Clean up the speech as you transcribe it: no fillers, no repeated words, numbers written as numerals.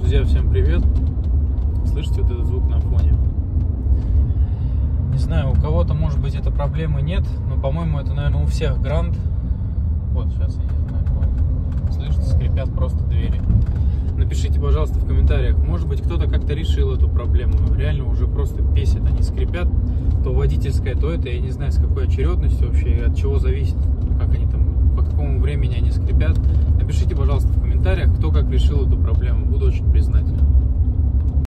Друзья, всем привет! Слышите вот этот звук на фоне? Не знаю, у кого-то, может быть, этой проблемы нет, но, по-моему, это, наверное, у всех Гранд. Вот, сейчас я не знаю, вот. Слышите, скрипят просто двери. Напишите, пожалуйста, в комментариях, может быть, кто-то как-то решил эту проблему. Реально уже просто бесит, они скрипят. То водительская, то это, я не знаю, с какой очередностью вообще, от чего зависит, как они там, по какому времени они скрипят. Напишите, пожалуйста, в комментариях, кто как решил эту проблему. Буду очень признателен.